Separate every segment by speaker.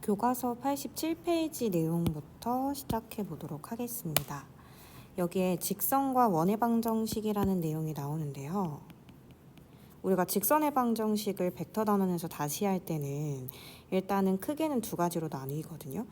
Speaker 1: 교과서 87페이지 내용부터 시작해 보도록 하겠습니다. 여기에 직선과 원의 방정식이라는 내용이 나오는데요. 우리가 직선의 방정식을 벡터 단원에서 다시 할 때는 일단은 크게는 두 가지로 나뉘거든요.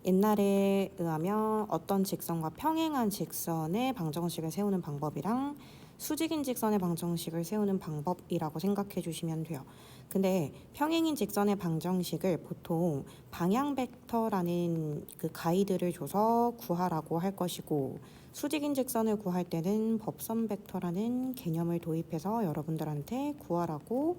Speaker 1: 옛날에 의하면 어떤 직선과 평행한 직선의 방정식을 세우는 방법이랑 수직인 직선의 방정식을 세우는 방법이라고 생각해 주시면 돼요. 근데 평행인 직선의 방정식을 보통 방향 벡터라는 그 가이드를 줘서 구하라고 할 것이고, 수직인 직선을 구할 때는 법선 벡터라는 개념을 도입해서 여러분들한테 구하라고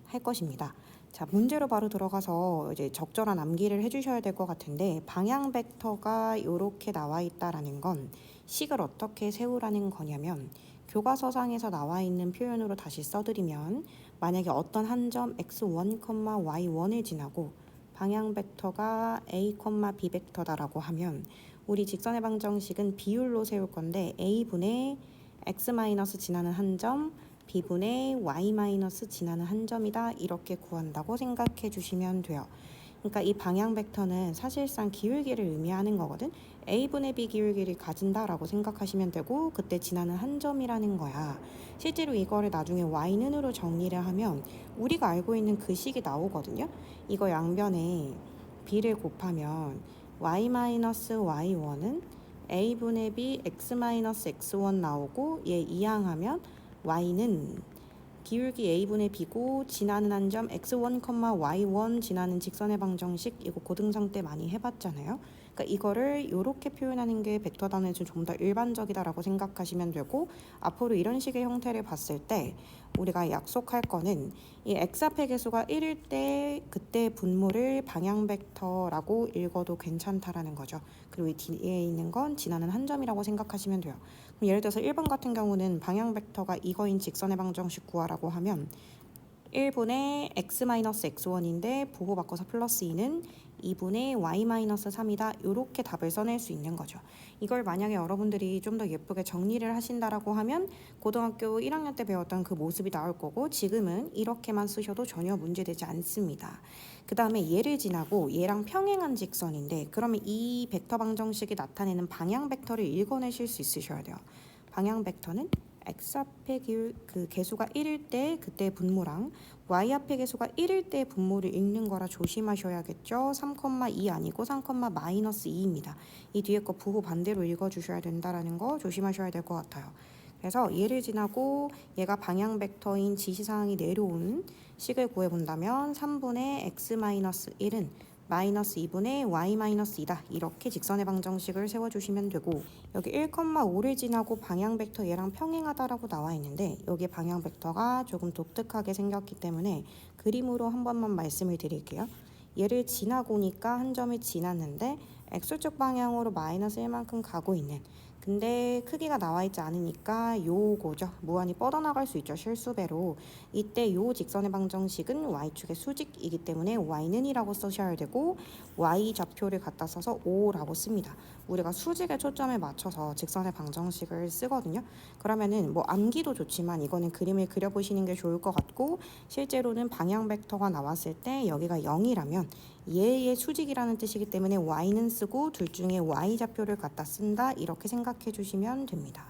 Speaker 1: 할 것입니다. 자, 문제로 바로 들어가서 이제 적절한 암기를 해주셔야 될 것 같은데, 방향 벡터가 이렇게 나와 있다라는 건 식을 어떻게 세우라는 거냐면, 교과서상에서 나와 있는 표현으로 다시 써드리면, 만약에 어떤 한 점 x1, y1을 지나고 방향 벡터가 a, b 벡터다라고 하면 우리 직선의 방정식은 비율로 세울 건데, a분의 x 마이너스 지나는 한 점, b분의 y 마이너스 지나는 한 점이다, 이렇게 구한다고 생각해 주시면 돼요. 그러니까 이 방향 벡터는 사실상 기울기를 의미하는 거거든. a분의 b 기울기를 가진다라고 생각하시면 되고, 그때 지나는 한 점이라는 거야. 실제로 이거를 나중에 y는으로 정리를 하면 우리가 알고 있는 그 식이 나오거든요. 이거 양변에 b를 곱하면 y-y1은 a분의 b x-x1 나오고, 얘 이항하면 y는 기울기 a분의 b고 지나는 한 점 x1, y1 지나는 직선의 방정식, 이거 고등상 때 많이 해봤잖아요. 그러니까 이거를 이렇게 표현하는 게 벡터 단원에서 좀 더 일반적이다라고 생각하시면 되고, 앞으로 이런 식의 형태를 봤을 때 우리가 약속할 거는 이 x 앞의 개수가 1일 때 그때 분모를 방향 벡터라고 읽어도 괜찮다라는 거죠. 그리고 이 뒤에 있는 건 지나는 한 점이라고 생각하시면 돼요. 그럼 예를 들어서 1번 같은 경우는 방향 벡터가 이거인 직선의 방정식 구하라고 하면 1분의 x-x1인데 부호 바꿔서 플러스 2는 2분의 y-3이다, 이렇게 답을 써낼 수 있는 거죠. 이걸 만약에 여러분들이 좀 더 예쁘게 정리를 하신다라고 하면 고등학교 1학년 때 배웠던 그 모습이 나올 거고, 지금은 이렇게만 쓰셔도 전혀 문제되지 않습니다. 그 다음에 얘를 지나고 얘랑 평행한 직선인데, 그러면 이 벡터 방정식이 나타내는 방향 벡터를 읽어내실 수 있으셔야 돼요. 방향 벡터는 x 앞의 그 개수가 1일 때 그때 분모랑 y 앞의 개수가 1일 때 분모를 읽는 거라 조심하셔야겠죠. 3,2 아니고 3,-2입니다. 이 뒤에 거 부호 반대로 읽어주셔야 된다라는 거 조심하셔야 될 것 같아요. 그래서 얘를 지나고 얘가 방향 벡터인 지시사항이 내려온 식을 구해본다면 3분의 x-1은 마이너스 2분의 y-2다, 이렇게 직선의 방정식을 세워주시면 되고, 여기 1,5를 지나고 방향 벡터 얘랑 평행하다라고 나와 있는데, 여기 방향 벡터가 조금 독특하게 생겼기 때문에 그림으로 한 번만 말씀을 드릴게요. 얘를 지나고니까 한 점이 지났는데 x축 방향으로 마이너스 1만큼 가고 있는, 근데 크기가 나와 있지 않으니까 요거죠. 무한히 뻗어나갈 수 있죠, 실수배로. 이때 요 직선의 방정식은 y축의 수직이기 때문에 y는 이라고 쓰셔야 되고, y 좌표를 갖다 써서 5라고 씁니다. 우리가 수직에 초점을 맞춰서 직선의 방정식을 쓰거든요. 그러면은 뭐 암기도 좋지만 이거는 그림을 그려보시는 게 좋을 것 같고, 실제로는 방향 벡터가 나왔을 때 여기가 0이라면 얘의 수직이라는 뜻이기 때문에 y는 쓰고 둘 중에 y 좌표를 갖다 쓴다, 이렇게 생각해 주시면 됩니다.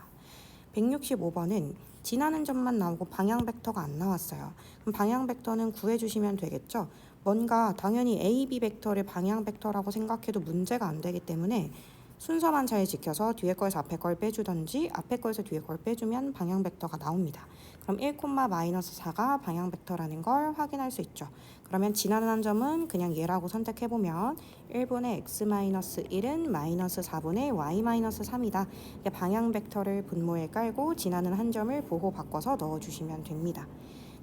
Speaker 1: 165번은 지나는 점만 나오고 방향 벡터가 안 나왔어요. 그럼 방향 벡터는 구해주시면 되겠죠. 뭔가 당연히 a, b 벡터를 방향 벡터라고 생각해도 문제가 안 되기 때문에 순서만 잘 지켜서 뒤에 거에서 앞에 걸 빼주던지 앞에 거에서 뒤에 걸 빼주면 방향 벡터가 나옵니다. 그럼 1,-4가 방향 벡터라는 걸 확인할 수 있죠. 그러면 지나는 한 점은 그냥 얘라고 선택해보면 1분의 x-1은 마이너스 4분의 y-3이다. 방향 벡터를 분모에 깔고 지나는 한 점을 보호 바꿔서 넣어주시면 됩니다.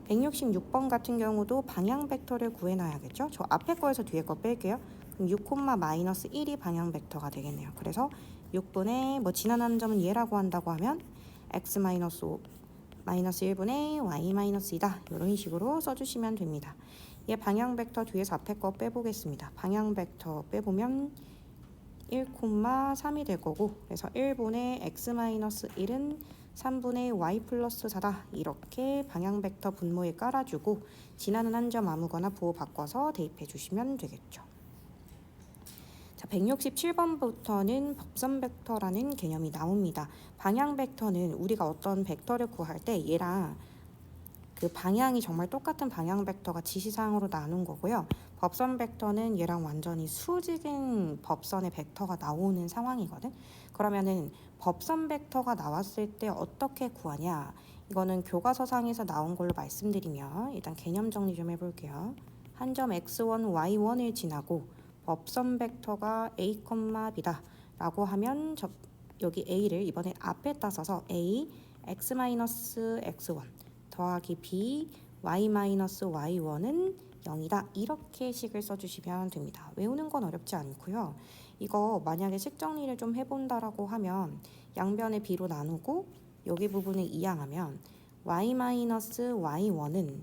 Speaker 1: 166번 같은 경우도 방향 벡터를 구해놔야겠죠. 저 앞에 거에서 뒤에 거 뺄게요. 그럼 6,-1이 방향 벡터가 되겠네요. 그래서 6분의 뭐 지나는 점은 얘라고 한다고 하면 x-5 마이너스 1분의 y-2다, 이런 식으로 써주시면 됩니다. 얘 방향 벡터 뒤에서 앞에 거 빼보겠습니다. 방향 벡터 빼보면 1,3이 될 거고, 그래서 1분의 x-1은 3분의 y 플러스 4다, 이렇게 방향 벡터 분모에 깔아주고 지나는 한 점 아무거나 부호 바꿔서 대입해 주시면 되겠죠. 자, 167번부터는 법선 벡터라는 개념이 나옵니다. 방향 벡터는 우리가 어떤 벡터를 구할 때 얘랑 그 방향이 정말 똑같은 방향 벡터가 지시사항으로 나눈 거고요. 법선 벡터는 얘랑 완전히 수직인 법선의 벡터가 나오는 상황이거든. 그러면은 법선 벡터가 나왔을 때 어떻게 구하냐? 이거는 교과서상에서 나온 걸로 말씀드리면 일단 개념 정리 좀 해볼게요. 한 점 x1, y1을 지나고 법선 벡터가 a, b다 라고 하면 여기 a를 이번에 앞에다 써서 a, x-x1 더하기 b, y-y1은 0이다. 이렇게 식을 써주시면 됩니다. 외우는 건 어렵지 않고요. 이거 만약에 식 정리를 좀 해본다라고 하면 양변의 b로 나누고 여기 부분을 이항하면 y-y1은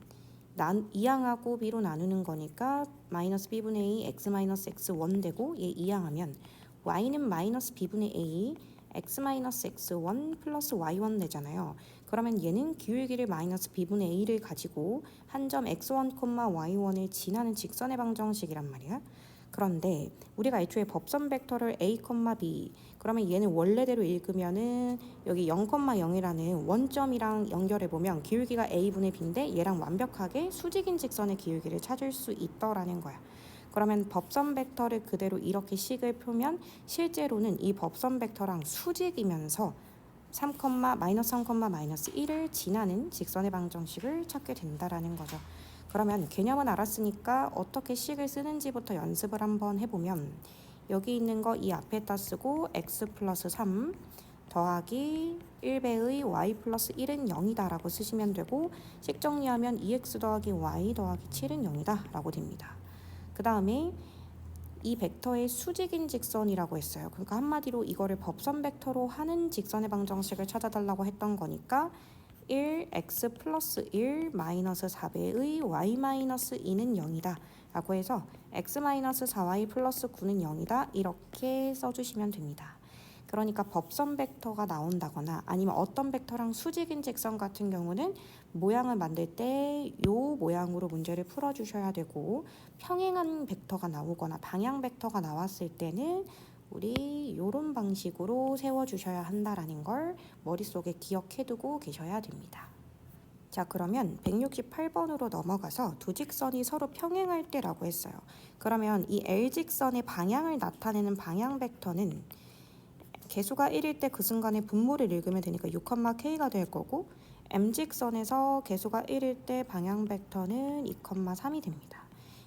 Speaker 1: 이항하고 b로 나누는 거니까 마이너스 b분의 a x-x1 되고 얘 이항하면 y는 마이너스 b분의 a x-x1 플러스 y1 되잖아요. 그러면 얘는 기울기를 마이너스 b분의 a를 가지고 한 점 x1, y1을 지나는 직선의 방정식이란 말이야. 그런데 우리가 애초에 법선 벡터를 a, b 그러면 얘는 원래대로 읽으면은 여기 0, 0이라는 원점이랑 연결해 보면 기울기가 a분의 b인데 얘랑 완벽하게 수직인 직선의 기울기를 찾을 수 있더라는 거야. 그러면 법선 벡터를 그대로 이렇게 식을 펴면 실제로는 이 법선 벡터랑 수직이면서 3, 마이너스 3, 마이너스 1을 지나는 직선의 방정식을 찾게 된다라는 거죠. 그러면 개념은 알았으니까 어떻게 식을 쓰는지부터 연습을 한번 해보면 여기 있는 거 이 앞에다 쓰고 x 플러스 3 더하기 1배의 y 플러스 1은 0이다 라고 쓰시면 되고 식 정리하면 2x 더하기 y 더하기 7은 0이다 라고 됩니다. 그 다음에 이 벡터의 수직인 직선이라고 했어요. 그러니까 한마디로 이거를 법선 벡터로 하는 직선의 방정식을 찾아달라고 했던 거니까 1x 플러스 1 마이너스 4배의 y 마이너스 2는 0이다 라고 해서 x 마이너스 4y 플러스 9는 0이다 이렇게 써주시면 됩니다. 그러니까 법선 벡터가 나온다거나 아니면 어떤 벡터랑 수직인 직선 같은 경우는 모양을 만들 때 이 모양으로 문제를 풀어주셔야 되고 평행한 벡터가 나오거나 방향 벡터가 나왔을 때는 우리 이런 방식으로 세워주셔야 한다라는 걸 머릿속에 기억해두고 계셔야 됩니다. 자, 그러면 168번으로 넘어가서 두 직선이 서로 평행할 때라고 했어요. 그러면 이 L직선의 방향을 나타내는 방향 벡터는 개수가 1일 때 그 순간에 분모를 읽으면 되니까 6,k가 될 거고 M직선에서 개수가 1일 때 방향 벡터는 2,3이 됩니다.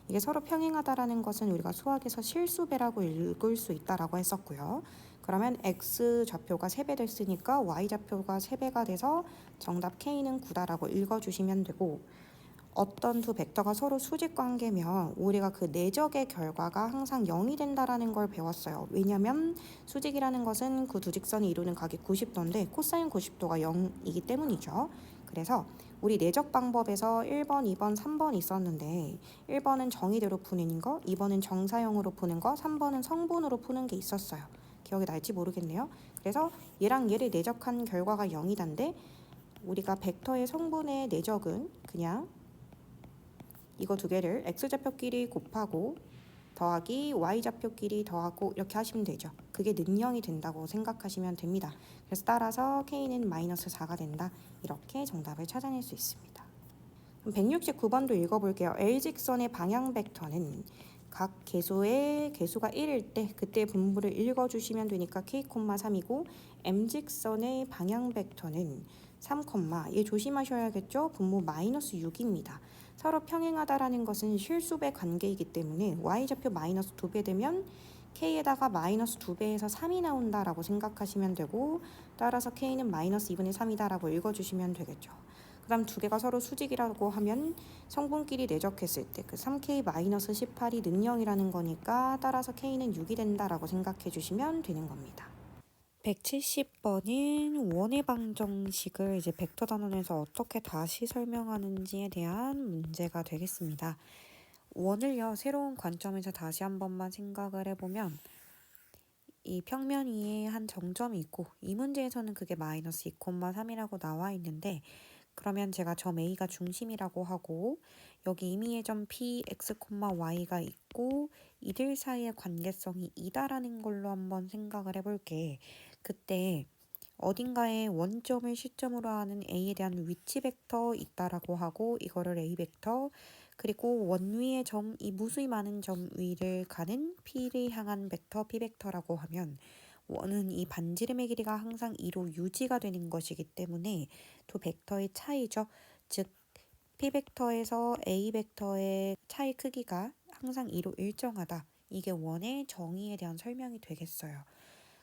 Speaker 1: 이게 서로 평행하다라는 것은 우리가 수학에서 실수배라고 읽을 수 있다라고 했었고요. 그러면 x 좌표가 3배 됐으니까 y 좌표가 3배가 돼서 정답 K는 9다라고 읽어주시면 되고 어떤 두 벡터가 서로 수직 관계면 우리가 그 내적의 결과가 항상 0이 된다라는 걸 배웠어요. 왜냐면 수직이라는 것은 그 두 직선이 이루는 각이 90도인데 코사인 90도가 0이기 때문이죠. 그래서 우리 내적 방법에서 1번, 2번, 3번 있었는데 1번은 정의대로 푸는 거, 2번은 정사형으로 푸는 거, 3번은 성분으로 푸는 게 있었어요. 기억이 날지 모르겠네요. 그래서 얘랑 얘를 내적한 결과가 0이단데 우리가 벡터의 성분의 내적은 그냥 이거 두 개를 x좌표끼리 곱하고 더하기 y좌표끼리 더하고 이렇게 하시면 되죠. 그게 능형이 된다고 생각하시면 됩니다. 그래서 따라서 k는 마이너스 4가 된다. 이렇게 정답을 찾아낼 수 있습니다. 그럼 169번도 읽어볼게요. L직선의 방향 벡터는 각 개수의 개수가 1일 때 그때 분모를 읽어주시면 되니까 k, 3이고 M직선의 방향 벡터는 3, 얘 조심하셔야겠죠? 분모 마이너스 6입니다. 서로 평행하다라는 것은 실수배 관계이기 때문에 y좌표 마이너스 2배 되면 k에다가 마이너스 2배에서 3이 나온다라고 생각하시면 되고 따라서 k는 마이너스 2분의 3이다 라고 읽어주시면 되겠죠. 그 다음 두 개가 서로 수직이라고 하면 성분끼리 내적했을 때 그 3k 마이너스 18이 능형이라는 거니까 따라서 k는 6이 된다라고 생각해 주시면 되는 겁니다. 170번은 원의 방정식을 이제 벡터 단원에서 어떻게 다시 설명하는지에 대한 문제가 되겠습니다. 원을요, 새로운 관점에서 다시 한 번만 생각을 해보면 이 평면 위에 한 정점이 있고 이 문제에서는 그게 마이너스 2,3이라고 나와 있는데 그러면 제가 점 A가 중심이라고 하고 여기 임의의 점 P, X, Y가 있고 이들 사이의 관계성이 2다라는 걸로 한번 생각을 해볼게. 그때 어딘가에 원점을 시점으로 하는 A에 대한 위치 벡터 있다라고 하고 이거를 A 벡터 그리고 원위의 점, 이 무수히 많은 점 위를 가는 P를 향한 벡터 P 벡터라고 하면 원은 이 반지름의 길이가 항상 2로 유지가 되는 것이기 때문에 두 벡터의 차이죠. 즉 P 벡터에서 A 벡터의 차이 크기가 항상 2로 일정하다. 이게 원의 정의에 대한 설명이 되겠어요.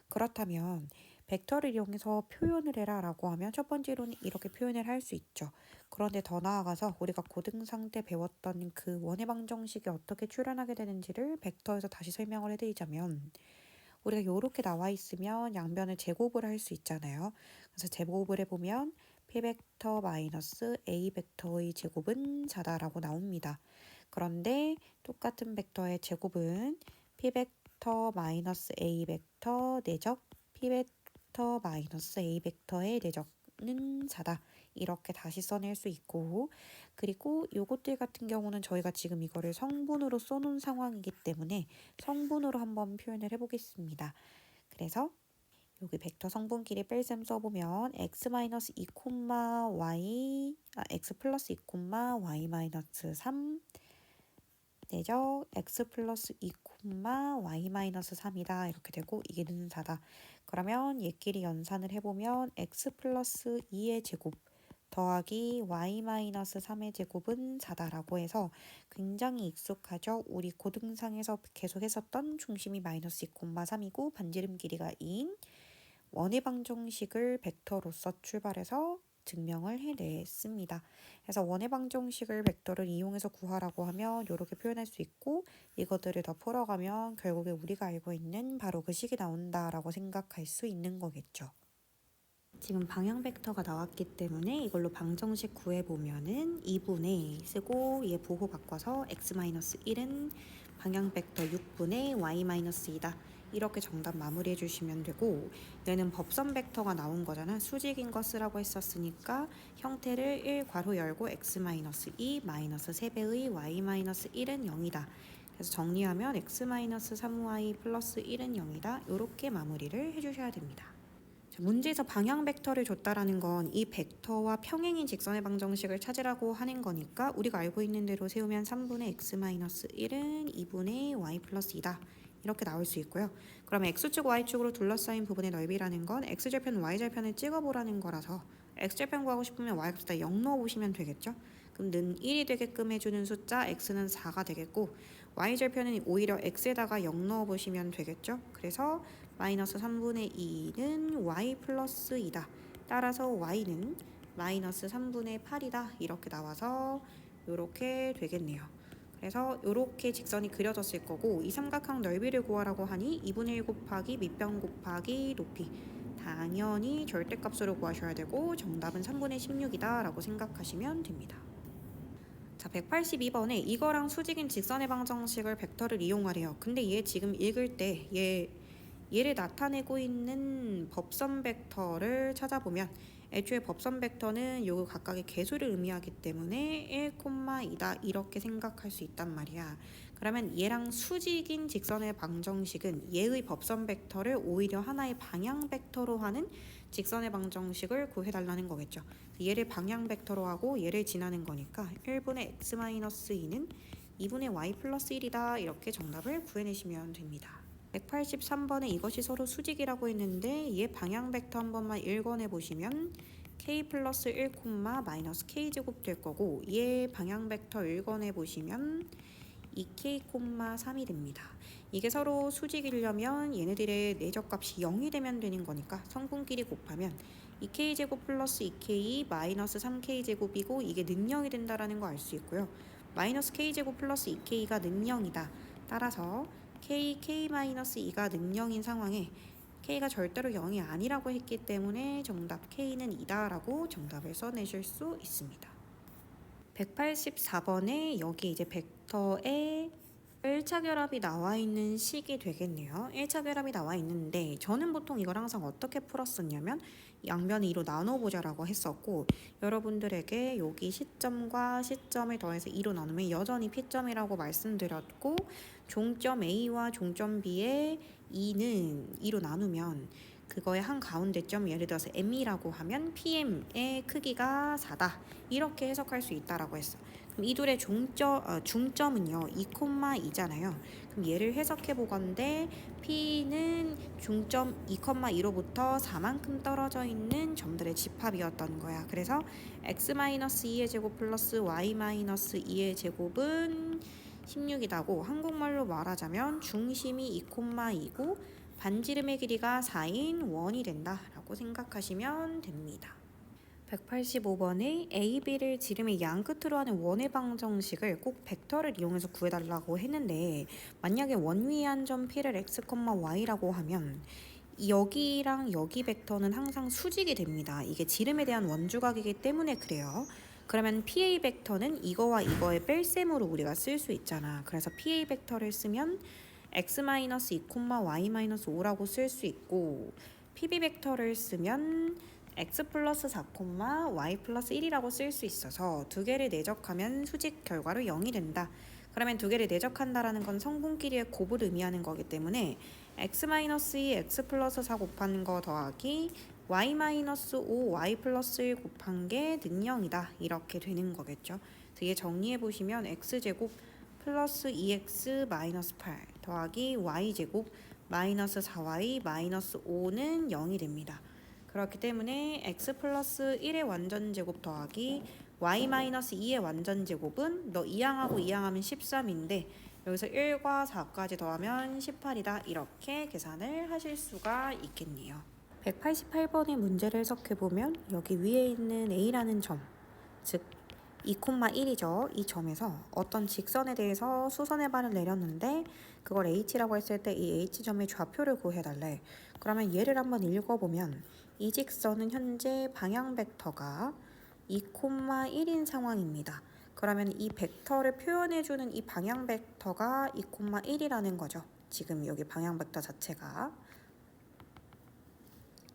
Speaker 1: 그렇다면 벡터를 이용해서 표현을 해라 라고 하면 첫 번째로는 이렇게 표현을 할 수 있죠. 그런데 더 나아가서 우리가 고등상 때 배웠던 그 원의 방정식이 어떻게 출현하게 되는지를 벡터에서 다시 설명을 해드리자면 우리가 이렇게 나와 있으면 양변을 제곱을 할 수 있잖아요. 그래서 제곱을 해보면 P 벡터 마이너스 A 벡터의 제곱은 4다라고 나옵니다. 그런데 똑같은 벡터의 제곱은 P 벡터 마이너스 A 벡터 내적 P 벡터 마이너스 A 벡터의 내적은 4다. 이렇게 다시 써낼 수 있고 그리고 요것들 같은 경우는 저희가 지금 이거를 성분으로 써놓은 상황이기 때문에 성분으로 한번 표현을 해보겠습니다. 그래서 여기 벡터 성분끼리 뺄셈 써보면 x-2, y x 플러스 2, y-3 내적 x 플러스 2, y-3이다 이렇게 되고 이게 는 4다. 그러면 얘끼리 연산을 해보면 x 플러스 2의 제곱 더하기 y-3의 제곱은 4다라고 해서 굉장히 익숙하죠. 우리 고등상에서 계속 했었던 중심이 마이너스 2, 3이고 반지름 길이가 2인 원의 방정식을 벡터로서 출발해서 증명을 해냈습니다. 그래서 원의 방정식을 벡터를 이용해서 구하라고 하면 이렇게 표현할 수 있고 이것들을 더 풀어가면 결국에 우리가 알고 있는 바로 그 식이 나온다라고 생각할 수 있는 거겠죠. 지금 방향 벡터가 나왔기 때문에 이걸로 방정식 구해보면은 2분의 쓰고 얘 보호 바꿔서 x-1은 방향 벡터 6분의 y-2다. 이렇게 정답 마무리해 주시면 되고 얘는 법선 벡터가 나온 거잖아. 수직인 거 쓰라고 했었으니까 형태를 1 괄호 열고 x-2 마이너스 3배의 y-1은 0이다. 그래서 정리하면 x-3y 플러스 1은 0이다. 이렇게 마무리를 해주셔야 됩니다. 문제에서 방향 벡터를 줬다라는 건 이 벡터와 평행인 직선의 방정식을 찾으라고 하는 거니까 우리가 알고 있는 대로 세우면 3분의 x-1은 2분의 y 플러스 2다. 이렇게 나올 수 있고요. 그러면 x축, y축으로 둘러싸인 부분의 넓이라는 건 x절편, y절편을 찍어보라는 거라서 x절편 구하고 싶으면 y값에다 0 넣어보시면 되겠죠. 그럼 는 1이 되게끔 해주는 숫자 x는 4가 되겠고 y절편은 오히려 x에다가 0 넣어보시면 되겠죠. 그래서 마이너스 3분의 2는 y 플러스 2다. 따라서 y는 마이너스 3분의 8이다. 이렇게 나와서 이렇게 되겠네요. 그래서 이렇게 직선이 그려졌을 거고 이 삼각형 넓이를 구하라고 하니 2분의 1 곱하기 밑변 곱하기 높이 당연히 절대값으로 구하셔야 되고 정답은 3분의 16이다 라고 생각하시면 됩니다. 자, 182번에 이거랑 수직인 직선의 방정식을 벡터를 이용하래요. 근데 얘 지금 읽을 때 얘를 나타내고 있는 법선 벡터를 찾아보면 애초에 법선 벡터는 요 각각의 개수를 의미하기 때문에 1, 2다 이렇게 생각할 수 있단 말이야. 그러면 얘랑 수직인 직선의 방정식은 얘의 법선 벡터를 오히려 하나의 방향 벡터로 하는 직선의 방정식을 구해달라는 거겠죠. 얘를 방향 벡터로 하고 얘를 지나는 거니까 1분의 x-2는 2분의 y 플러스 1이다 이렇게 정답을 구해내시면 됩니다. 183번에 이것이 서로 수직이라고 했는데 얘 방향 벡터 한 번만 읽어내 보시면 k 플러스 1, 마이너스 k 제곱 될 거고 얘 방향 벡터 읽어내 보시면 2k, 3이 됩니다. 이게 서로 수직이려면 얘네들의 내적값이 0이 되면 되는 거니까 성분끼리 곱하면 2k 제곱 플러스 2k 마이너스 3k 제곱이고 이게 는 0이 된다라는 거 알 수 있고요. 마이너스 k 제곱 플러스 2k가 는 0이다. 따라서 k-2가 는 0인 상황에 k가 절대로 0이 아니라고 했기 때문에 정답 k는 2다 라고 정답을 써내실 수 있습니다. 184번에 여기 이제 벡터의 1차 결합이 나와 있는 식이 되겠네요. 1차 결합이 나와 있는데 저는 보통 이걸 항상 어떻게 풀었었냐면 양변을 2로 나눠보자라고 했었고 여러분들에게 여기 시점과 시점을 더해서 2로 나누면 여전히 P점이라고 말씀드렸고 종점 A와 종점 B의 2는 2로 나누면 그거의 한 가운데점 예를 들어서 M이라고 하면 PM의 크기가 4다 이렇게 해석할 수 있다라고 했어. 그럼 이 둘의 중점은요 2,2잖아요. 그럼 얘를 해석해 보건데 P는 중점 2,2로부터 4만큼 떨어져 있는 점들의 집합이었던 거야. 그래서 x-2의 제곱 플러스 y-2의 제곱은 16이다고 한국말로 말하자면 중심이 2,2고 반지름의 길이가 4인 원이 된다라고 생각하시면 됩니다. 185번의 A, B를 지름의 양 끝으로 하는 원의 방정식을 꼭 벡터를 이용해서 구해달라고 했는데 만약에 원 위에 한 점 P를 x, y라고 하면 여기랑 여기 벡터는 항상 수직이 됩니다. 이게 지름에 대한 원주각이기 때문에 그래요. 그러면 PA 벡터는 이거와 이거의 뺄셈으로 우리가 쓸 수 있잖아. 그래서 PA 벡터를 쓰면 x-2, y-5라고 쓸 수 있고 PB 벡터를 쓰면 x 플러스 4, y 플러스 1이라고 쓸 수 있어서 두 개를 내적하면 수직 결과로 0이 된다. 그러면 두 개를 내적한다라는 건 성분끼리의 곱을 의미하는 거기 때문에 x-2 x 플러스 4 곱한 거 더하기 y-5 y 플러스 1 곱한 게 는 0이다. 이렇게 되는 거겠죠. 뒤에 정리해보시면 x제곱 플러스 2x 마이너스 8 더하기 y제곱 마이너스 4y 마이너스 5는 0이 됩니다. 그렇기 때문에 x 플러스 1의 완전제곱 더하기 y 마이너스 2의 완전제곱은 너 이항하고 이항하면 13인데 여기서 1과 4까지 더하면 18이다. 이렇게 계산을 하실 수가 있겠네요. 188번의 문제를 해석해보면 여기 위에 있는 A라는 점, 즉 2,1이죠. 이 점에서 어떤 직선에 대해서 수선의 반을 내렸는데 그걸 H라고 했을 때 이 H점의 좌표를 구해달래. 그러면 얘를 한번 읽어보면 이 직선은 현재 방향 벡터가 2,1인 상황입니다. 그러면 이 벡터를 표현해주는 이 방향 벡터가 2,1이라는 거죠. 지금 여기 방향 벡터 자체가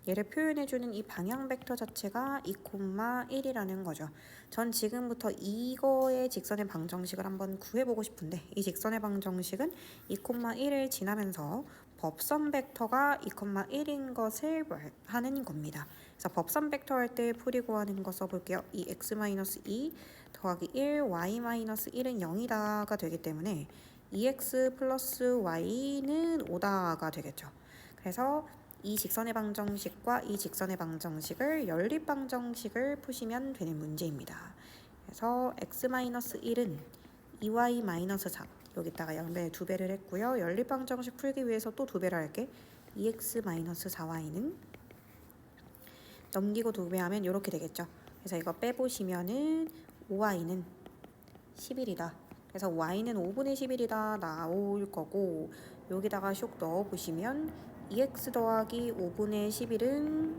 Speaker 1: 얘를 표현해주는 이 방향 벡터 자체가 2,1이라는 거죠. 전 지금부터 이거의 직선의 방정식을 한번 구해보고 싶은데 이 직선의 방정식은 2,1을 지나면서 법선 벡터가 2,1인 것을 하는 겁니다. 그래서 법선 벡터 할 때 풀이 구하는 거 써볼게요. 이 x-2 더하기 1, y-1은 0이다가 되기 때문에 2x 플러스 y는 5다가 되겠죠. 그래서 이 직선의 방정식과 이 직선의 방정식을 연립 방정식을 푸시면 되는 문제입니다. 그래서 x-1은 2y-4 여기다가 양변에 2배를 했고요. 연립 방정식 풀기 위해서 또 2배를 할게. 2x-4y는 넘기고 2배 하면 이렇게 되겠죠. 그래서 이거 빼보시면은 5y는 11이다. 그래서 y는 5분의 11이다 나올 거고 여기다가 쇽 넣어보시면 2x 더하기 5분의 11은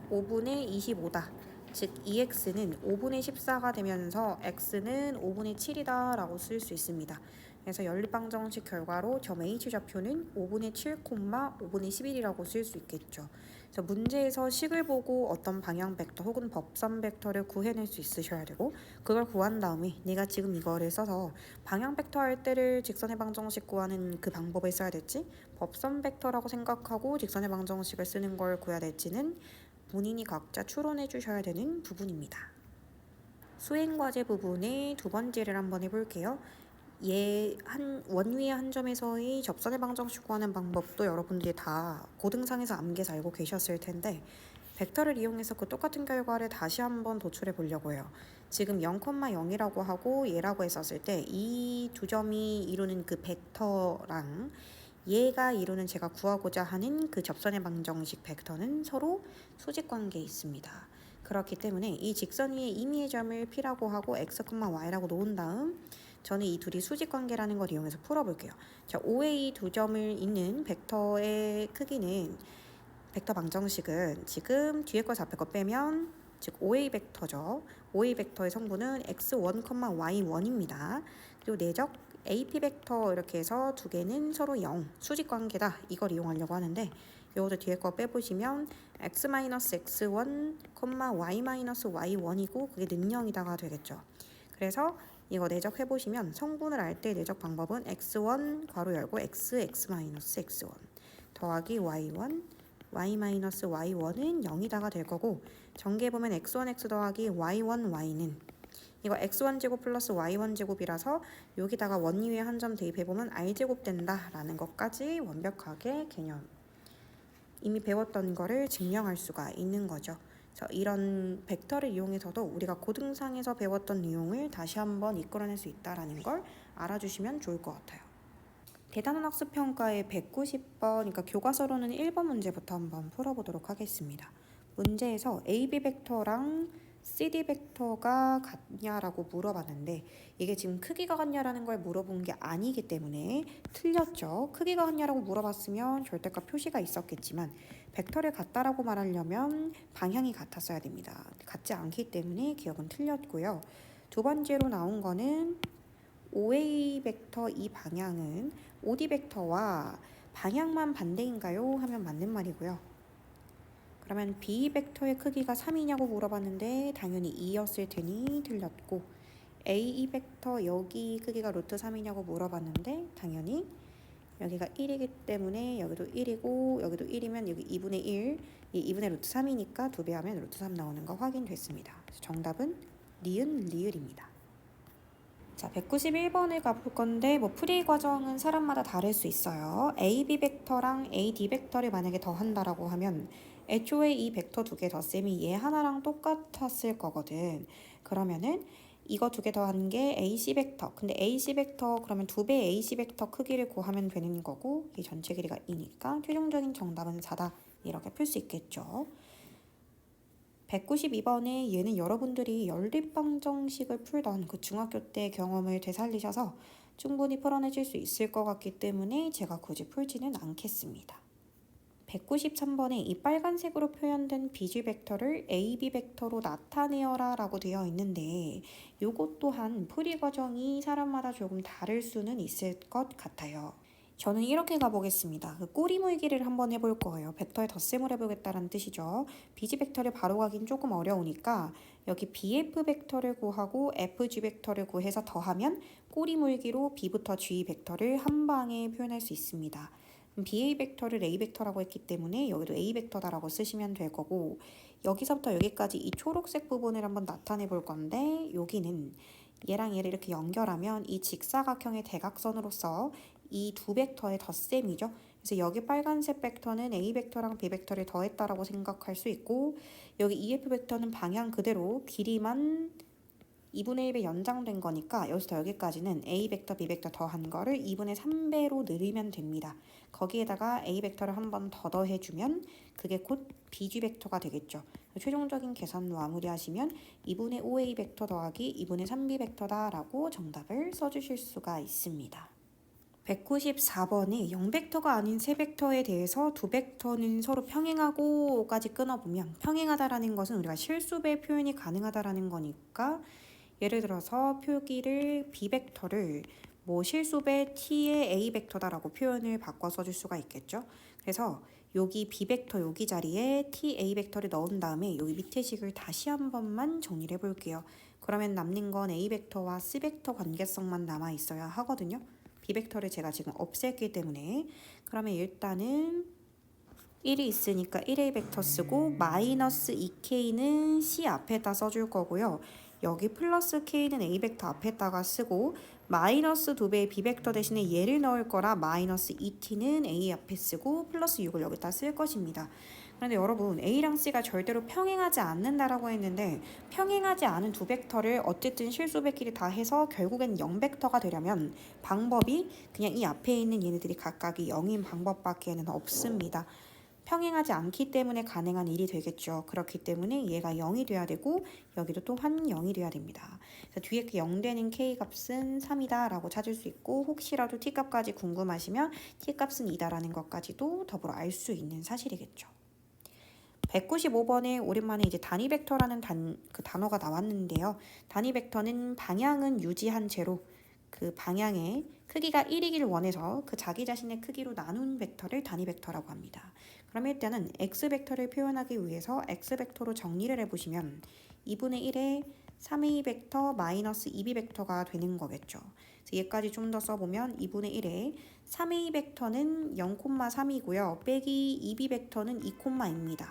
Speaker 1: 5분의 25다. 즉 2x는 5분의 14가 되면서 x는 5분의 7이다 라고 쓸 수 있습니다. 그래서 연립방정식 결과로 점 h 좌표는 5분의 7, 5분의 11이라고 쓸 수 있겠죠. 그래서 문제에서 식을 보고 어떤 방향 벡터 혹은 법선 벡터를 구해낼 수 있으셔야 되고 그걸 구한 다음에 내가 지금 이거를 써서 방향 벡터 할 때를 직선의 방정식 구하는 그 방법을 써야 될지 법선 벡터라고 생각하고 직선의 방정식을 쓰는 걸 구해야 될지는 본인이 각자 추론해 주셔야 되는 부분입니다. 수행과제 부분의 두 번째를 한번 해볼게요. 원위의 한 점에서의 접선의 방정식 구하는 방법도 여러분들이 다 고등상에서 암기해서 알고 계셨을 텐데 벡터를 이용해서 그 똑같은 결과를 다시 한번 도출해 보려고 해요. 지금 0,0이라고 하고 얘라고 했었을 때 이 두 점이 이루는 그 벡터랑 얘가 이루는 제가 구하고자 하는 그 접선의 방정식 벡터는 서로 수직관계에 있습니다. 그렇기 때문에 이 직선 위에 임의의 점을 P라고 하고 x, y라고 놓은 다음 저는 이 둘이 수직관계라는 걸 이용해서 풀어볼게요. 자, O의 이 두 점을 잇는 벡터의 크기는 벡터 방정식은 지금 뒤에 거 앞에 거 빼면 즉 OA 벡터죠. OA 벡터의 성분은 x1, y1입니다. 그리고 내적 AP 벡터 이렇게 해서 두 개는 서로 0, 수직 관계다. 이걸 이용하려고 하는데 이것도 뒤에 거 빼보시면 x-x1, y-y1이고 그게 능령이다가 되겠죠. 그래서 이거 내적해보시면 성분을 알 때 내적 방법은 x1 괄호 열고 x-x-1 더하기 y1 y-y1은 0이다가 될 거고 전개해보면 x1x 더하기 y1y는 이거 x1제곱 플러스 y1제곱이라서 여기다가 원위 위에 한 점 대입해보면 r제곱 된다라는 것까지 완벽하게 개념 이미 배웠던 거를 증명할 수가 있는 거죠. 이런 벡터를 이용해서도 우리가 고등상에서 배웠던 내용을 다시 한번 이끌어낼 수 있다는 걸 알아주시면 좋을 것 같아요. 대단한 학습평가의 190번, 그러니까 교과서로는 1번 문제부터 한번 풀어보도록 하겠습니다. 문제에서 AB 벡터랑 CD 벡터가 같냐라고 물어봤는데 이게 지금 크기가 같냐라는 걸 물어본 게 아니기 때문에 틀렸죠. 크기가 같냐라고 물어봤으면 절대값 표시가 있었겠지만 벡터를 같다라고 말하려면 방향이 같았어야 됩니다. 같지 않기 때문에 기억은 틀렸고요. 두 번째로 나온 거는 OA 벡터 이 방향은 OD 벡터와 방향만 반대인가요? 하면 맞는 말이고요. 그러면 B 벡터의 크기가 3이냐고 물어봤는데 당연히 2였을 테니 틀렸고 A 벡터 여기 크기가 루트 3이냐고 물어봤는데 당연히 여기가 1이기 때문에 여기도 1이고 여기도 1이면 여기 2분의 1 이 2분의 루트 3이니까 2배 하면 루트 3 나오는 거 확인됐습니다. 정답은 니은 리을입니다. 자, 191번을 가볼 건데 풀이 과정은 사람마다 다를 수 있어요. AB 벡터랑 AD 벡터를 만약에 더한다라고 하면 애초에 이 벡터 두 개 덧셈이 얘 하나랑 똑같았을 거거든. 그러면은 이거 두 개 더한 게 AC 벡터. 근데 AC 벡터 그러면 2배 AC 벡터 크기를 구하면 되는 거고 이 전체 길이가 2니까 최종적인 정답은 4다. 이렇게 풀 수 있겠죠. 192번에 얘는 여러분들이 연립방정식을 풀던 그 중학교 때 경험을 되살리셔서 충분히 풀어내실 수 있을 것 같기 때문에 제가 굳이 풀지는 않겠습니다. 193번에 이 빨간색으로 표현된 비질 벡터를 AB 벡터로 나타내어라 라고 되어 있는데 요것 또한 풀이 과정이 사람마다 조금 다를 수는 있을 것 같아요. 저는 이렇게 가보겠습니다. 꼬리 물기를 한번 해볼 거예요. 벡터의 덧셈을 해보겠다는 뜻이죠. 비지 벡터를 바로 가긴 조금 어려우니까 여기 BF 벡터를 구하고 FG 벡터를 구해서 더하면 꼬리 물기로 B부터 G 벡터를 한 방에 표현할 수 있습니다. BA 벡터를 A 벡터라고 했기 때문에 여기도 A 벡터다라고 쓰시면 될 거고 여기서부터 여기까지 이 초록색 부분을 한번 나타내 볼 건데 여기는 얘랑 얘를 이렇게 연결하면 이 직사각형의 대각선으로서 이 두 벡터의 덧셈이죠. 그래서 여기 빨간색 벡터는 A 벡터랑 B 벡터를 더했다라고 생각할 수 있고 여기 EF 벡터는 방향 그대로 길이만 2분의 1배 연장된 거니까 여기서 여기까지는 A 벡터, B 벡터 더한 거를 2분의 3배로 늘리면 됩니다. 거기에다가 A 벡터를 한 번 더 더해주면 그게 곧 BG 벡터가 되겠죠. 최종적인 계산 마무리하시면 2분의 5A 벡터 더하기 2분의 3B 벡터다라고 정답을 써주실 수가 있습니다. 194번이 0벡터가 아닌 3벡터에 대해서 2벡터는 서로 평행하고까지 끊어보면 평행하다라는 것은 우리가 실수배 표현이 가능하다라는 거니까 예를 들어서 표기를 B벡터를 실수배 T의 A벡터다라고 표현을 바꿔 써줄 수가 있겠죠. 그래서 여기 B벡터 여기 자리에 T A벡터를 넣은 다음에 여기 밑에 식을 다시 한 번만 정리를 해볼게요. 그러면 남는 건 A벡터와 C벡터 관계성만 남아 있어야 하거든요. B벡터를 제가 지금 없앴기 때문에 그러면 일단은 1이 있으니까 1A 벡터 쓰고 마이너스 2K는 C 앞에다 써줄 거고요. 여기 플러스 K는 A 벡터 앞에다가 쓰고 마이너스 2배의 B 벡터 대신에 얘를 넣을 거라 마이너스 2T는 A 앞에 쓰고 플러스 6을 여기다 쓸 것입니다. 그런데 여러분 A랑 C가 절대로 평행하지 않는다라고 했는데 평행하지 않은 두 벡터를 어쨌든 실수배끼리 다 해서 결국엔 0벡터가 되려면 방법이 그냥 이 앞에 있는 얘네들이 각각이 0인 방법밖에는 없습니다. 평행하지 않기 때문에 가능한 일이 되겠죠. 그렇기 때문에 얘가 0이 돼야 되고 여기도 또한 0이 돼야 됩니다. 그래서 뒤에 그 0 되는 K값은 3이다 라고 찾을 수 있고 혹시라도 T값까지 궁금하시면 T값은 2다라는 것까지도 더불어 알 수 있는 사실이겠죠. 195번에 오랜만에 이제 단위 벡터라는 그 단어가 나왔는데요. 단위 벡터는 방향은 유지한 채로 그 방향의 크기가 1이길 원해서 그 자기 자신의 크기로 나눈 벡터를 단위 벡터라고 합니다. 그럼 일단은 x 벡터를 표현하기 위해서 x 벡터로 정리를 해보시면 2분의 1의 3a 벡터 마이너스 2b 벡터가 되는 거겠죠. 그래서 얘까지 좀 더 써보면 2분의 1의 3a 벡터는 0,3이고요. 빼기 2b 벡터는 2,입니다.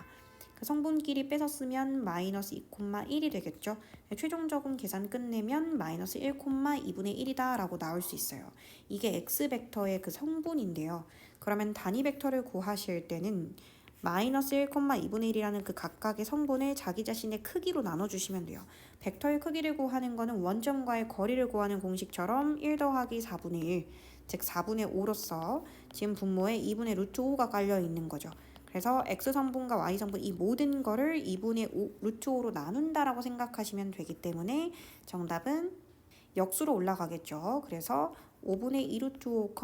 Speaker 1: 그 성분끼리 빼서 쓰면 마이너스 2,1이 되겠죠. 최종적인 계산 끝내면 마이너스 1,2분의 1이다 라고 나올 수 있어요. 이게 x벡터의 그 성분인데요. 그러면 단위 벡터를 구하실 때는 마이너스 1,2분의 1이라는 그 각각의 성분을 자기 자신의 크기로 나눠주시면 돼요. 벡터의 크기를 구하는 거는 원점과의 거리를 구하는 공식처럼 1 더하기 4분의 1, 즉 4분의 5로서 지금 분모에 2분의 루트 5가 깔려 있는 거죠. 그래서 x성분과 y성분 이 모든 거를 2분의 5, 루트 5로 나눈다라고 생각하시면 되기 때문에 정답은 역수로 올라가겠죠. 그래서 5분의 2 루트 5,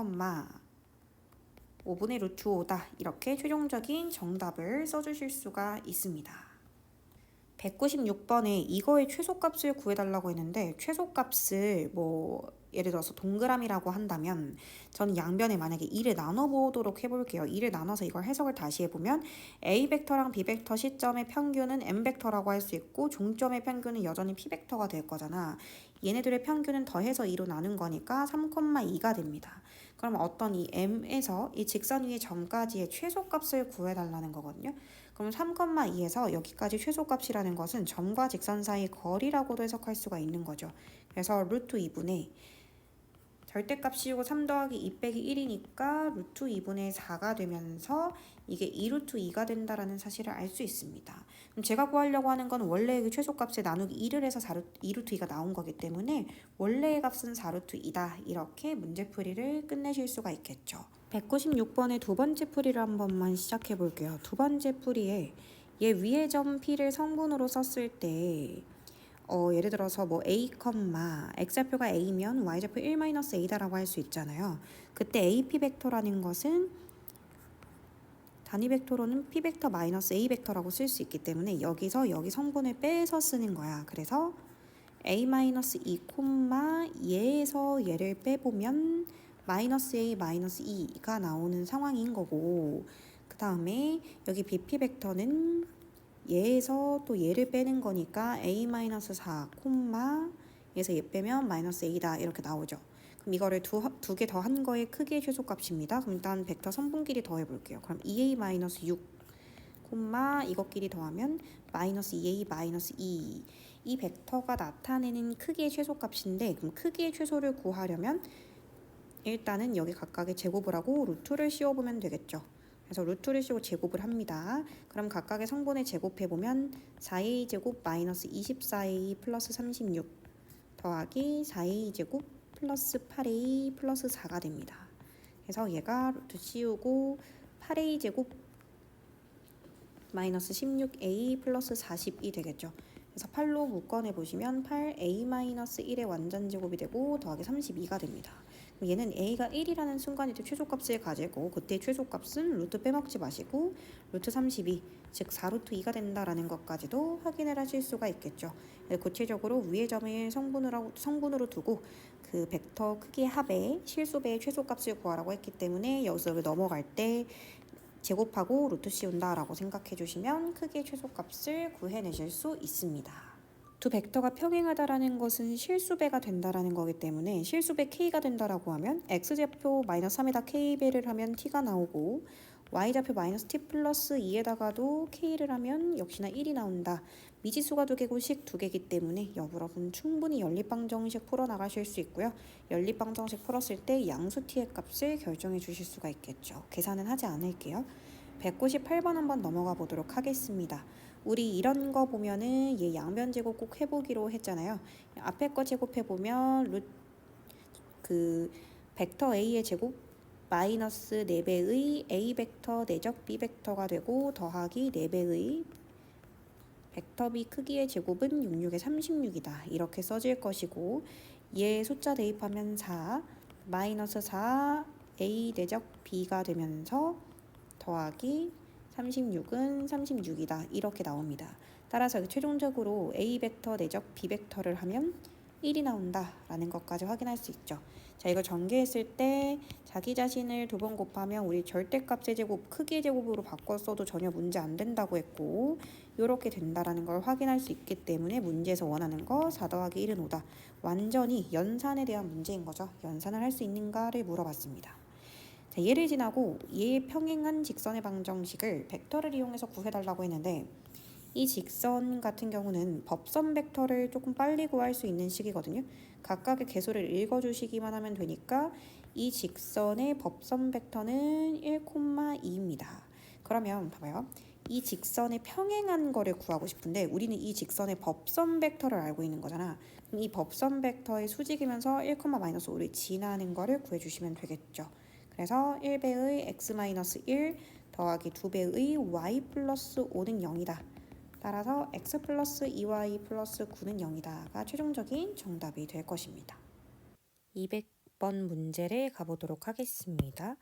Speaker 1: 5분의 루트 5다. 이렇게 최종적인 정답을 써주실 수가 있습니다. 196번에 이거의 최소값을 구해달라고 했는데 최소값을 뭐 예를 들어서 동그라미라고 한다면 저는 양변에 만약에 2를 나눠보도록 해볼게요. 2를 나눠서 이걸 해석을 다시 해보면 A 벡터랑 B 벡터 시점의 평균은 M 벡터라고 할 수 있고 종점의 평균은 여전히 P 벡터가 될 거잖아. 얘네들의 평균은 더해서 2로 나눈 거니까 3,2가 됩니다. 그럼 어떤 이 M에서 이 직선 위의 점까지의 최소값을 구해달라는 거거든요. 그럼 3,2에서 여기까지 최소값이라는 것은 점과 직선 사이 거리라고도 해석할 수가 있는 거죠. 그래서 루트 2분의 절대값 씌우고 3 더하기 2 빼기 1이니까 루트 2분의 4가 되면서 이게 2 루트 2가 된다라는 사실을 알 수 있습니다. 그럼 제가 구하려고 하는 건 원래의 그 최소값에 나누기 2를 해서 2 루트 2가 나온 거기 때문에 원래의 값은 4 루트 2다. 이렇게 문제풀이를 끝내실 수가 있겠죠. 196번의 두 번째 풀이를 한 번만 시작해 볼게요. 두 번째 풀이에 얘 위의 점 P를 성분으로 썼을 때 예를 들어서 뭐 a, x좌표가 a면 y좌표 1-a다라고 할 수 있잖아요. 그때 AP 벡터라는 것은 단위 벡터로는 P 벡터 마이너스 A 벡터라고 쓸 수 있기 때문에 여기서 여기 성분을 빼서 쓰는 거야. 그래서 A-2, 얘에서 얘를 빼보면 마이너스 A, 마이너스 2가 나오는 상황인 거고 그 다음에 여기 BP 벡터는 얘에서 또 얘를 빼는 거니까 A-4, 얘에서 얘 빼면 마이너스 A다 이렇게 나오죠. 그럼 이거를 두 개 더한 거의 크기의 최소값입니다. 그럼 일단 벡터 성분끼리 더해볼게요. 그럼 2A-6, 이것끼리 더하면 마이너스 2A 마이너스 2. 이 벡터가 나타내는 크기의 최소값인데 그럼 크기의 최소를 구하려면 일단은 여기 각각의 제곱을 하고 루트를 씌워보면 되겠죠. 그래서 루트를 씌우고 제곱을 합니다. 그럼 각각의 성분을 제곱해보면 4a 제곱 마이너스 24a 플러스 36 더하기 4a 제곱 플러스 8a 플러스 4가 됩니다. 그래서 얘가 루트 씌우고 8a 제곱 마이너스 16a 플러스 40이 되겠죠. 그래서 8로 묶어내보시면 8a-1의 완전제곱이 되고 더하기 32가 됩니다. 얘는 a가 1이라는 순간 이때 최소값을 가지고 그때 최소값은 루트 빼먹지 마시고 루트 32, 즉 4루트 2가 된다라는 것까지도 확인을 하실 수가 있겠죠. 구체적으로 위의 점을 성분으로 두고 그 벡터 크기의 합의 실수배의 최소값을 구하라고 했기 때문에 여기서 넘어갈 때 제곱하고 루트 씌운다라고 생각해 주시면 크기의 최소값을 구해내실 수 있습니다. 두 벡터가 평행하다라는 것은 실수배가 된다라는 거기 때문에 실수배 k가 된다라고 하면 x좌표 마이너스 3에다 k배를 하면 t가 나오고 y좌표 마이너스 t 플러스 2에다가도 k를 하면 역시나 1이 나온다. 미지수가 두 개고 식 두 개이기 때문에 여러분 충분히 연립방정식 풀어나가실 수 있고요. 연립방정식 풀었을 때 양수 t의 값을 결정해 주실 수가 있겠죠. 계산은 하지 않을게요. 198번 한번 넘어가 보도록 하겠습니다. 우리 이런 거 보면은 얘 양변 제곱 꼭 해보기로 했잖아요. 앞에 거 제곱해보면 그 벡터 a의 제곱 마이너스 4배의 a 벡터 내적 b 벡터가 되고 더하기 4배의 벡터 b 크기의 제곱은 66에 36이다. 이렇게 써질 것이고 얘 숫자 대입하면 4 마이너스 4 a 내적 b가 되면서 더하기 36은 36이다. 이렇게 나옵니다. 따라서 최종적으로 A 벡터 내적 B 벡터를 하면 1이 나온다 라는 것까지 확인할 수 있죠. 자, 이걸 전개했을 때 자기 자신을 2번 곱하면 우리 절대값의 제곱 크기의 제곱으로 바꿨어도 전혀 문제 안 된다고 했고, 이렇게 된다라는 걸 확인할 수 있기 때문에 문제에서 원하는 거 4 더하기 1은 5다. 완전히 연산에 대한 문제인 거죠. 연산을 할 수 있는가를 물어봤습니다. 자, 얘를 지나고 얘의 평행한 직선의 방정식을 벡터를 이용해서 구해달라고 했는데, 이 직선 같은 경우는 법선 벡터를 조금 빨리 구할 수 있는 식이거든요. 각각의 개수를 읽어주시기만 하면 되니까 이 직선의 법선 벡터는 1,2입니다. 그러면 봐봐요. 이 직선의 평행한 거를 구하고 싶은데 우리는 이 직선의 법선 벡터를 알고 있는 거잖아. 그럼 이 법선 벡터의 수직이면서 1,-5를 지나는 거를 구해주시면 되겠죠. 그래서 1배의 x-1 더하기 2배의 y 플러스 5는 0이다. 따라서 x 플러스 2y 플러스 9는 0이다가 최종적인 정답이 될 것입니다. 200번 문제를 가보도록 하겠습니다.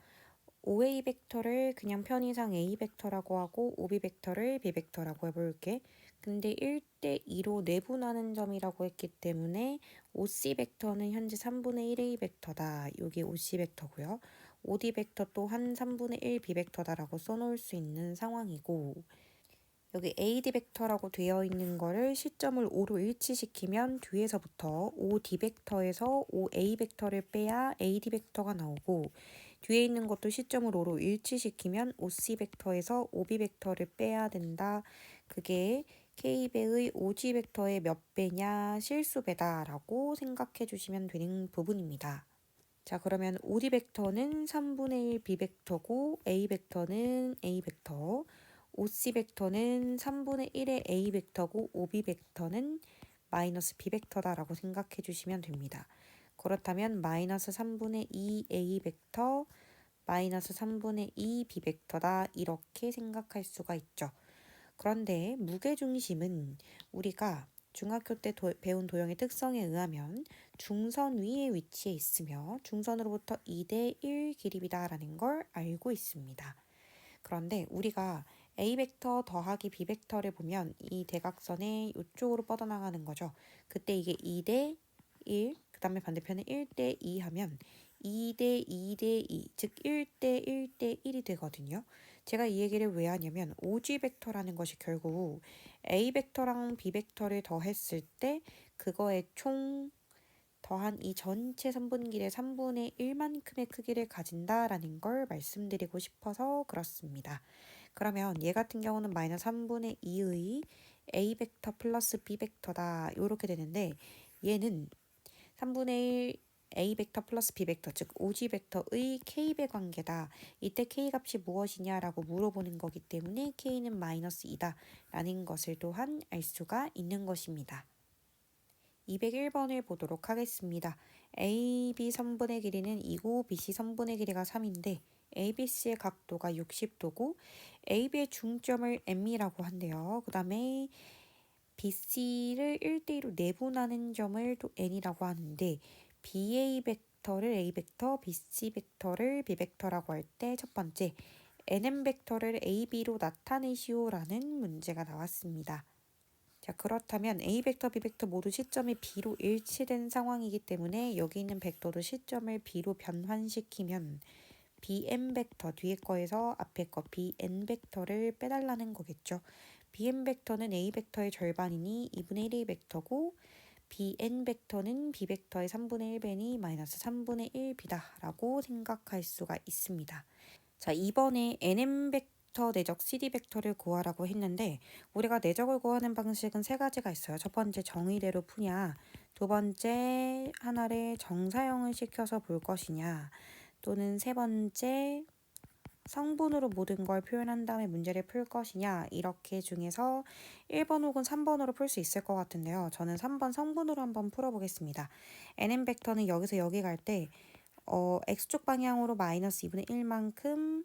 Speaker 1: OA 벡터를 그냥 편의상 A 벡터라고 하고 OB 벡터를 B 벡터라고 해볼게. 근데 1대2로 내분하는 점이라고 했기 때문에 OC 벡터는 현재 3분의 1A 벡터다. 여기 OC 벡터고요. OD 벡터 또한 3분의 1 B 벡터다라고 써놓을 수 있는 상황이고, 여기 AD 벡터라고 되어 있는 거를 시점을 5로 일치시키면 뒤에서부터 OD 벡터에서 OA 벡터를 빼야 AD 벡터가 나오고, 뒤에 있는 것도 시점을 5로 일치시키면 OC 벡터에서 OB 벡터를 빼야 된다. 그게 K배의 OG 벡터의 몇 배냐 실수배다 라고 생각해 주시면 되는 부분입니다. 자, 그러면 OD 벡터는 3분의 1 B 벡터고 A 벡터는 A 벡터, OC 벡터는 3분의 1의 A 벡터고 OB 벡터는 마이너스 B 벡터다라고 생각해 주시면 됩니다. 그렇다면 마이너스 3분의 2 A 벡터, 마이너스 3분의 2 B 벡터다 이렇게 생각할 수가 있죠. 그런데 무게중심은 우리가 중학교 때 배운 도형의 특성에 의하면 중선 위에 위치해 있으며 중선으로부터 2대 1 기립이다라는 걸 알고 있습니다. 그런데 우리가 A 벡터 더하기 B 벡터를 보면 이 대각선의 이쪽으로 뻗어나가는 거죠. 그때 이게 2대 1, 그 다음에 반대편에 1대 2 하면 2대 2대 2, 즉 1대 1대 1이 되거든요. 제가 이 얘기를 왜 하냐면 OG 벡터라는 것이 결국 A 벡터랑 B 벡터를 더했을 때 그거의 총 더한 이 전체 선분길의 3분의 1만큼의 크기를 가진다라는 걸 말씀드리고 싶어서 그렇습니다. 그러면 얘 같은 경우는 마이너스 3분의 2의 A 벡터 플러스 B 벡터다 이렇게 되는데, 얘는 3분의 1 A 벡터 플러스 B 벡터, 즉 OG 벡터의 K배 관계다. 이때 K 값이 무엇이냐라고 물어보는 거기 때문에 K는 마이너스 2다 라는 것을 또한 알 수가 있는 것입니다. 201번을 보도록 하겠습니다. AB 선분의 길이는 2고 BC 선분의 길이가 3인데 ABC의 각도가 60도고 AB의 중점을 M이라고 한대요. 그 다음에 BC를 1대2로 내분하는 점을 또 N이라고 하는데, BA 벡터를 A 벡터, BC 벡터를 B 벡터라고 할 때 첫 번째 NM 벡터를 AB로 나타내시오라는 문제가 나왔습니다. 자, 그렇다면 A 벡터, B 벡터 모두 시점이 B로 일치된 상황이기 때문에 여기 있는 벡터도 시점을 B로 변환시키면 BM 벡터 뒤에 거에서 앞에 거 BN 벡터를 빼달라는 거겠죠. BM 벡터는 A 벡터의 절반이니 2분의 1의 벡터고, BN 벡터는 B 벡터의 3분의 1배니 마이너스 3분의 1B다 라고 생각할 수가 있습니다. 자, 이번에 NM 벡터 내적 CD 벡터를 구하라고 했는데, 우리가 내적을 구하는 방식은 세 가지가 있어요. 첫 번째 정의대로 푸냐, 두 번째 하나를 정사형을 시켜서 볼 것이냐, 또는 세 번째 성분으로 모든 걸 표현한 다음에 문제를 풀 것이냐, 이렇게 중에서 1번 혹은 3번으로 풀 수 있을 것 같은데요. 저는 3번 성분으로 한번 풀어보겠습니다. NM 벡터는 여기서 여기 갈 때 X축 방향으로 마이너스 2분의 1만큼,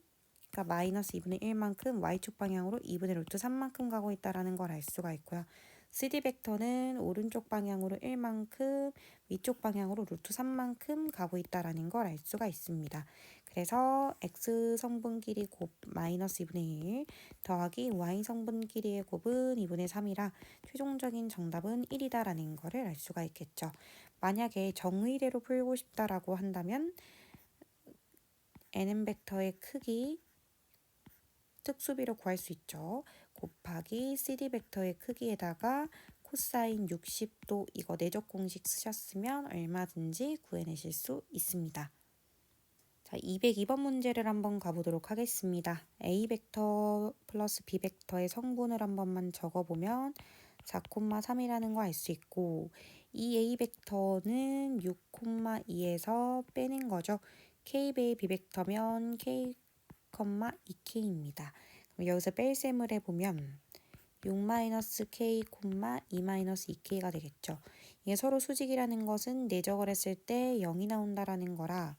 Speaker 1: 그러니까 마이너스 2분의 1만큼 Y축 방향으로 2분의 루트 3만큼 가고 있다는 걸 알 수가 있고요. CD 벡터는 오른쪽 방향으로 1만큼, 위쪽 방향으로 루트 3만큼 가고 있다라는 걸 알 수가 있습니다. 그래서 x 성분 길이 곱 마이너스 2분의 1 더하기 y 성분 길이의 곱은 2분의 3이라 최종적인 정답은 1이다라는 거를 알 수가 있겠죠. 만약에 정의대로 풀고 싶다라고 한다면 nm 벡터의 크기 특수비로 구할 수 있죠. 곱하기 CD 벡터의 크기에다가 코사인 60도 이거 내적 공식 쓰셨으면 얼마든지 구해내실 수 있습니다. 자, 202번 문제를 한번 가보도록 하겠습니다. A 벡터 플러스 B 벡터의 성분을 한 번만 적어보면 4,3이라는 거 알 수 있고 이 A 벡터는 6,2에서 빼는 거죠. K배의 B 벡터면 K, 2K입니다. 그럼 여기서 뺄셈을 해보면 6-K, 2-2K가 되겠죠. 이게 서로 수직이라는 것은 내적을 했을 때 0이 나온다라는 거라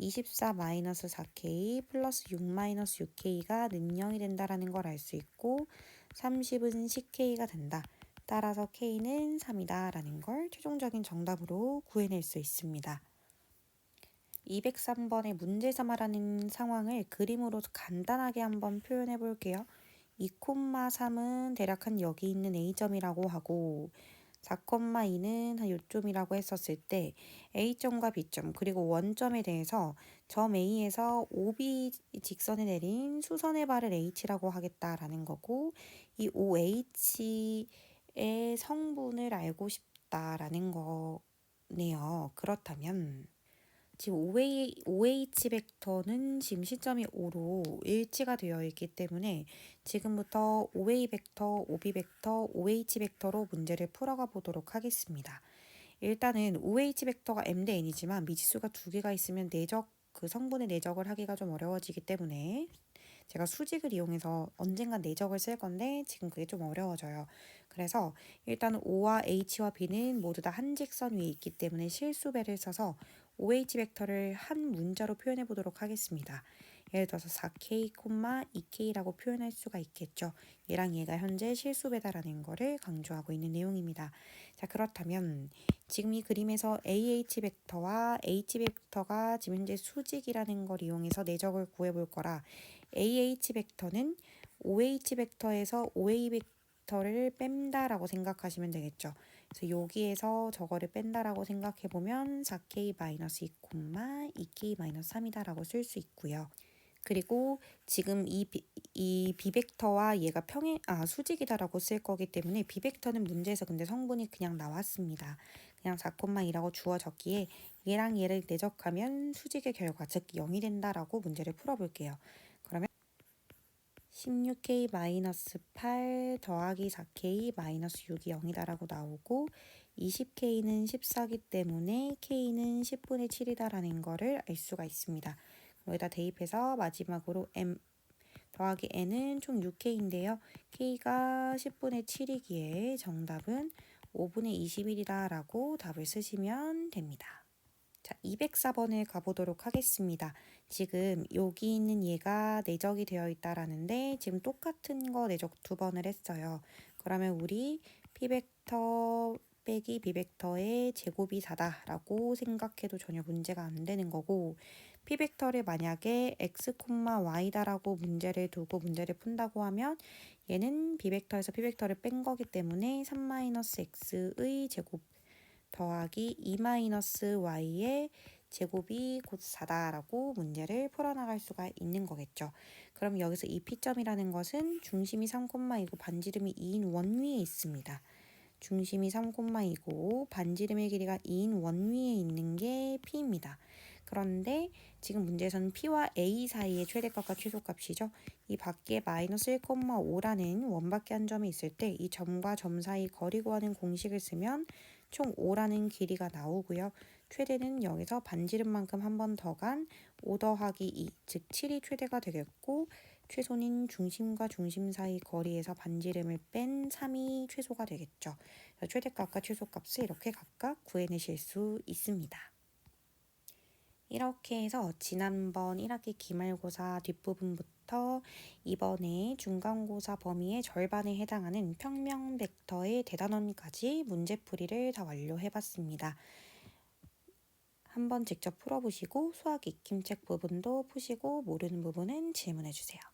Speaker 1: 24-4K 플러스 6-6K가 는 0이 된다라는 걸 알 수 있고 30은 10K가 된다. 따라서 K는 3이다 라는 걸 최종적인 정답으로 구해낼 수 있습니다. 203번의 문제에서 말하는 상황을 그림으로 간단하게 한번 표현해 볼게요. 2,3은 대략 한 여기 있는 A점이라고 하고 4,2는 한 요점이라고 했었을 때 A점과 B점 그리고 원점에 대해서 점 A에서 OB 직선에 내린 수선의 발을 H라고 하겠다라는 거고 이 OH의 성분을 알고 싶다라는 거네요. 그렇다면 지금 OH 벡터는 지금 시점이 O로 일치가 되어 있기 때문에 지금부터 OA 벡터, OB 벡터, OH 벡터로 문제를 풀어가 보도록 하겠습니다. 일단은 OH 벡터가 M 대 N이지만 미지수가 두 개가 있으면 그 성분의 내적을 하기가 좀 어려워지기 때문에 제가 수직을 이용해서 언젠간 내적을 쓸 건데 지금 그게 좀 어려워져요. 그래서 일단 O와 H와 B는 모두 다 한 직선 위에 있기 때문에 실수배를 써서 OH 벡터를 한 문자로 표현해 보도록 하겠습니다. 예를 들어서 4K, 2K라고 표현할 수가 있겠죠. 얘랑 얘가 현재 실수배다라는 거를 강조하고 있는 내용입니다. 자, 그렇다면 지금 이 그림에서 AH 벡터와 H 벡터가 지금 현재 수직이라는 걸 이용해서 내적을 구해볼 거라 AH 벡터는 OH 벡터에서 OA 벡터를 뺀다라고 생각하시면 되겠죠. 그래서 여기에서 저거를 뺀다라고 생각해보면 4K-2, 2K-3이다라고 쓸 수 있고요. 그리고 지금 이 비벡터와 얘가 수직이다라고 쓸 거기 때문에 비벡터는 문제에서 근데 성분이 그냥 나왔습니다. 그냥 4,2라고 주어졌기에 얘랑 얘를 내적하면 수직의 결과 즉 0이 된다라고 문제를 풀어볼게요. 그러면 16K-8 더하기 4K-6이 0이다라고 나오고 20K는 14기 때문에 K는 10분의 7이다라는 거를 알 수가 있습니다. 여기다 대입해서 마지막으로 M 더하기 N은 총 6K인데요. K가 10분의 7이기에 정답은 5분의 21이다라고 답을 쓰시면 됩니다. 자, 204번을 가보도록 하겠습니다. 지금 여기 있는 얘가 내적이 되어 있다라는데 지금 똑같은 거 내적 두 번을 했어요. 그러면 우리 P벡터 빼기 B벡터의 제곱이 4다라고 생각해도 전혀 문제가 안 되는 거고 P벡터를 만약에 x, y다라고 문제를 두고 문제를 푼다고 하면 얘는 B벡터에서 P벡터를 뺀 거기 때문에 3-x의 제곱 더하기 2-y의 제곱이 곧 4다라고 문제를 풀어나갈 수가 있는 거겠죠. 그럼 여기서 이 P점이라는 것은 중심이 3,2고 반지름이 2인 원위에 있습니다. 중심이 3,2고 반지름의 길이가 2인 원위에 있는 게 P입니다. 그런데 지금 문제에서는 P와 A 사이의 최대값과 최소값이죠. 이 밖에 마이너스 1,5라는 원밖에 한 점이 있을 때 이 점과 점 사이 거리 구하는 공식을 쓰면 총 5라는 길이가 나오고요. 최대는 여기서 반지름만큼 한 번 더 간 5 더하기 2, 즉 7이 최대가 되겠고 최소는 중심과 중심 사이 거리에서 반지름을 뺀 3이 최소가 되겠죠. 최대값과 최소값을 이렇게 각각 구해내실 수 있습니다. 이렇게 해서 지난번 1학기 기말고사 뒷부분부터 이번에 중간고사 범위의 절반에 해당하는 평면 벡터의 대단원까지 문제풀이를 다 완료해봤습니다. 한번 직접 풀어보시고 수학 익힘책 부분도 푸시고 모르는 부분은 질문해주세요.